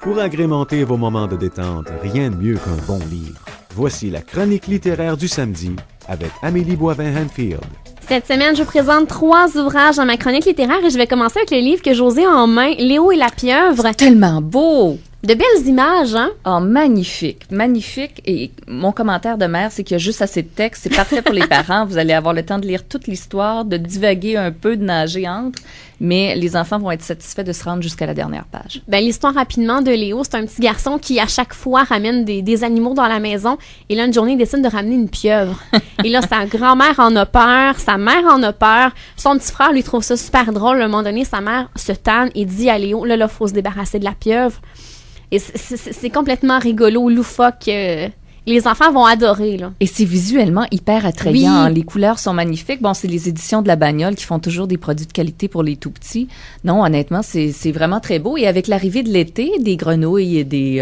Pour agrémenter vos moments de détente, rien de mieux qu'un bon livre. Voici la chronique littéraire du samedi avec Amélie Boivin-Hanfield. Cette semaine, je vous présente 3 ouvrages dans ma chronique littéraire et je vais commencer avec le livre que José a en main, Léo et la pieuvre. Tellement beau! De belles images, hein? Oh, magnifique, magnifique. Et mon commentaire de mère, c'est qu'il y a juste assez de texte. C'est parfait pour les parents. Vous allez avoir le temps de lire toute l'histoire, de divaguer un peu, de nager entre. Mais les enfants vont être satisfaits de se rendre jusqu'à la dernière page. Ben, l'histoire rapidement de Léo, c'est un petit garçon qui, à chaque fois, ramène des animaux dans la maison. Et là, une journée, il décide de ramener une pieuvre. Et là, sa grand-mère en a peur, sa mère en a peur. Son petit frère lui trouve ça super drôle. À un moment donné, sa mère se tanne et dit à Léo, là, faut se débarrasser de la pieuvre. Et c'est complètement rigolo, loufoque. Les enfants vont adorer, là. Et c'est visuellement hyper attrayant. Oui. Les couleurs sont magnifiques. Bon, c'est les éditions de La Bagnole qui font toujours des produits de qualité pour les tout-petits. Non, honnêtement, c'est vraiment très beau. Et avec l'arrivée de l'été, des grenouilles et des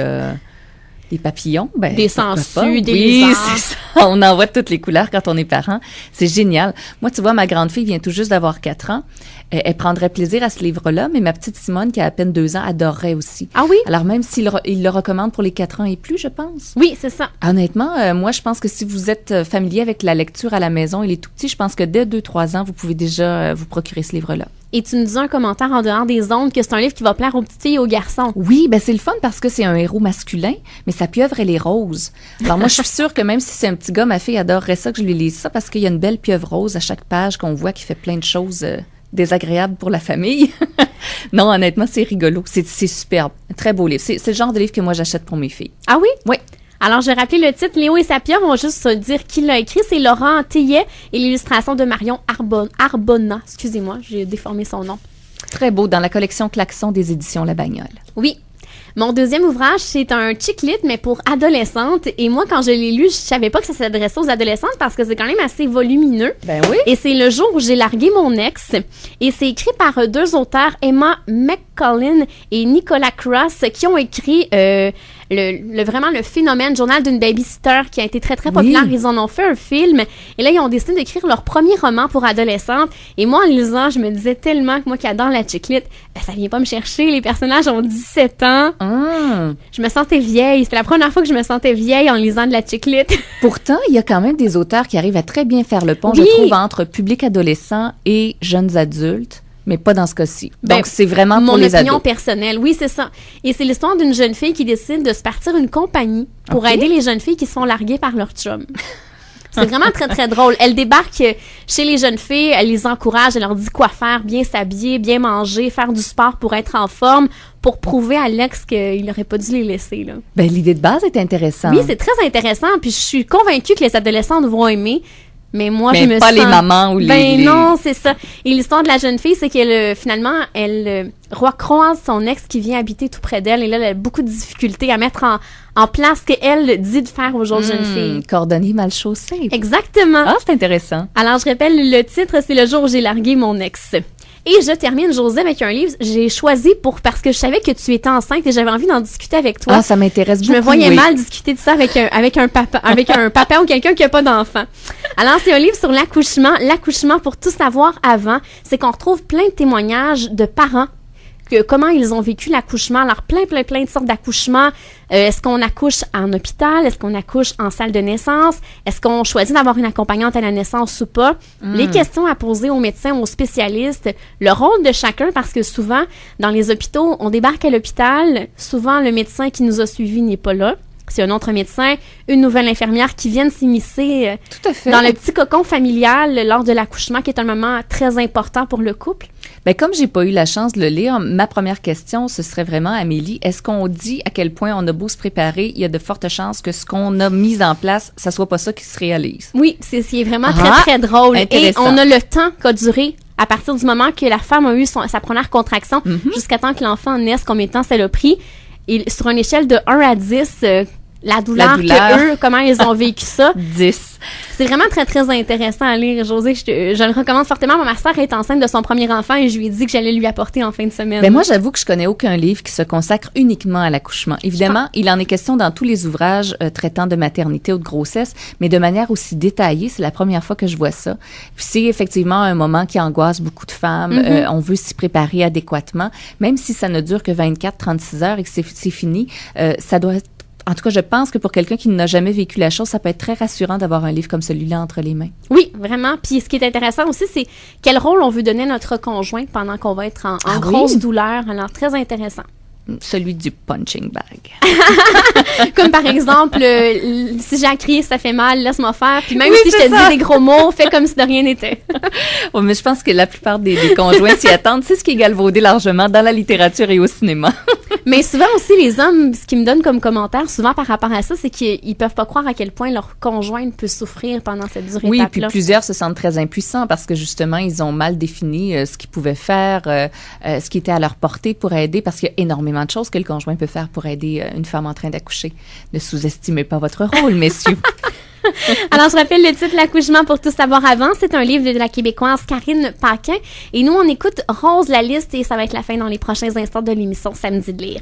papillons, ben, des sangsues, des oui, lézards. C'est ça. On en voit toutes les couleurs quand on est parent. C'est génial. Moi, tu vois, ma grande fille vient tout juste d'avoir 4 ans. Elle prendrait plaisir à ce livre-là, mais ma petite Simone, qui a à peine 2 ans, adorerait aussi. Ah oui? Alors, même s'il le recommande pour les 4 ans et plus, je pense. Oui, c'est ça. Honnêtement, moi, je pense que si vous êtes familier avec la lecture à la maison et les tout-petits, je pense que dès 2-3 ans, vous pouvez déjà vous procurer ce livre-là. Et tu me dis un commentaire en dehors des ondes que c'est un livre qui va plaire aux petites filles et aux garçons. Oui, ben c'est le fun parce que c'est un héros masculin, mais sa pieuvre, elle est rose. Alors moi, je suis sûre que même si c'est un petit gars, ma fille adorerait ça, que je lui lise ça parce qu'il y a une belle pieuvre rose à chaque page qu'on voit qui fait plein de choses désagréables pour la famille. Non, honnêtement, c'est rigolo. C'est superbe. Un très beau livre. C'est le genre de livre que moi, j'achète pour mes filles. Ah oui? Oui. Alors, je vais rappeler le titre, Léo et sa pieuvre. On va juste dire qui l'a écrit. C'est Laurent Tillet et l'illustration de Marion Arbona. Excusez-moi, j'ai déformé son nom. Très beau, dans la collection Klaxon des éditions La Bagnole. Oui. Mon deuxième ouvrage, c'est un chick lit, mais pour adolescentes. Et moi, quand je l'ai lu, je savais pas que ça s'adressait aux adolescentes parce que c'est quand même assez volumineux. Ben oui. Et c'est Le jour où j'ai largué mon ex. Et c'est écrit par 2 auteurs, Emma McCollin et Nicolas Cross, qui ont écrit vraiment le phénomène Journal d'une babysitter qui a été très, très populaire. Ils en ont fait un film. Et là, ils ont décidé d'écrire leur premier roman pour adolescentes. Et moi, en lisant, je me disais tellement que moi qui adore la chick lit, ça vient pas me chercher. Les personnages ont 17 ans. Je me sentais vieille. C'était la première fois que je me sentais vieille en lisant de la chick lit. Pourtant, il y a quand même des auteurs qui arrivent à très bien faire le pont, Oui. je trouve, entre public adolescent et jeunes adultes, mais pas dans ce cas-ci. Donc, c'est vraiment pour les mon opinion ados. personnelle, oui, c'est ça. Et c'est l'histoire d'une jeune fille qui décide de se partir une compagnie pour aider les jeunes filles qui se font larguer par leur chum. C'est vraiment très, très drôle. Elle débarque chez les jeunes filles, elle les encourage, elle leur dit quoi faire, bien s'habiller, bien manger, faire du sport pour être en forme, pour prouver à l'ex qu'il n'aurait pas dû les laisser, là. Ben, l'idée de base est intéressante. Oui, c'est très intéressant, puis je suis convaincue que les adolescentes vont aimer. Mais moi, je me pas sens... les mamans ou Ben non, c'est ça. Et l'histoire de la jeune fille, c'est qu'elle, finalement, elle recroise son ex qui vient habiter tout près d'elle. Et là, elle a beaucoup de difficultés à mettre en place ce qu'elle dit de faire aux autres jeunes filles. Cordonnier mal chaussé. Exactement. Ah, c'est intéressant. Alors, je rappelle, le titre, c'est Le jour où j'ai largué mon ex. Et je termine, José, avec un livre que j'ai choisi parce que je savais que tu étais enceinte et j'avais envie d'en discuter avec toi. Ah, ça m'intéresse beaucoup. Je me voyais mal discuter de ça avec un papa ou quelqu'un qui a pas d'enfant. Alors, c'est un livre sur l'accouchement pour tout savoir avant. C'est qu'on retrouve plein de témoignages de parents comment ils ont vécu l'accouchement. Alors, plein de sortes d'accouchements. Est-ce qu'on accouche en hôpital? Est-ce qu'on accouche en salle de naissance? Est-ce qu'on choisit d'avoir une accompagnante à la naissance ou pas? Les questions à poser aux médecins, aux spécialistes, le rôle de chacun, parce que souvent, dans les hôpitaux, on débarque à l'hôpital, souvent le médecin qui nous a suivis n'est pas là. C'est un autre médecin, une nouvelle infirmière qui viennent s'immiscer Tout à fait. dans le petit cocon familial lors de l'accouchement, qui est un moment très important pour le couple. Ben, comme j'ai pas eu la chance de le lire, ma première question, ce serait vraiment, Amélie, est-ce qu'on dit à quel point on a beau se préparer, il y a de fortes chances que ce qu'on a mis en place, ça soit pas ça qui se réalise? Oui, c'est ce qui est vraiment très, très drôle. Et on a le temps qu'a duré à partir du moment que la femme a eu sa première contraction jusqu'à temps que l'enfant naisse, combien de temps ça l'a pris. Et sur une échelle de 1 à 10, la douleur que eux, comment ils ont vécu ça. 10. C'est vraiment très, très intéressant à lire. Josée, je le recommande fortement. Ma sœur est enceinte de son premier enfant et je lui ai dit que j'allais lui apporter en fin de semaine. Ben moi, j'avoue que je connais aucun livre qui se consacre uniquement à l'accouchement. Évidemment, il en est question dans tous les ouvrages traitant de maternité ou de grossesse, mais de manière aussi détaillée. C'est la première fois que je vois ça. Puis c'est effectivement un moment qui angoisse beaucoup de femmes. On veut s'y préparer adéquatement. Même si ça ne dure que 24-36 heures et que c'est fini, ça doit être. En tout cas, je pense que pour quelqu'un qui n'a jamais vécu la chose, ça peut être très rassurant d'avoir un livre comme celui-là entre les mains. Oui, vraiment. Puis ce qui est intéressant aussi, c'est quel rôle on veut donner à notre conjoint pendant qu'on va être en grosse douleur. Alors, très intéressant. Celui du punching bag. Comme par exemple, si j'ai à crier, ça fait mal, laisse-moi faire. Puis même si je te dis des gros mots, fais comme si de rien n'était. Oui, mais je pense que la plupart des conjoints s'y attendent. C'est ce qui est galvaudé largement dans la littérature et au cinéma. Mais souvent aussi, les hommes, ce qu'ils me donnent comme commentaire, souvent par rapport à ça, c'est qu'ils peuvent pas croire à quel point leur conjointe peut souffrir pendant cette dure étape-là. Oui, puis plusieurs se sentent très impuissants parce que justement, ils ont mal défini ce qu'ils pouvaient faire, ce qui était à leur portée pour aider, parce qu'il y a énormément de choses que le conjoint peut faire pour aider une femme en train d'accoucher. Ne sous-estimez pas votre rôle, messieurs. Alors, je rappelle le titre, L'accouchement pour tout savoir avant. C'est un livre de la Québécoise Karine Paquin. Et nous, on écoute Rose la liste et ça va être la fin dans les prochains instants de l'émission Samedi de lire.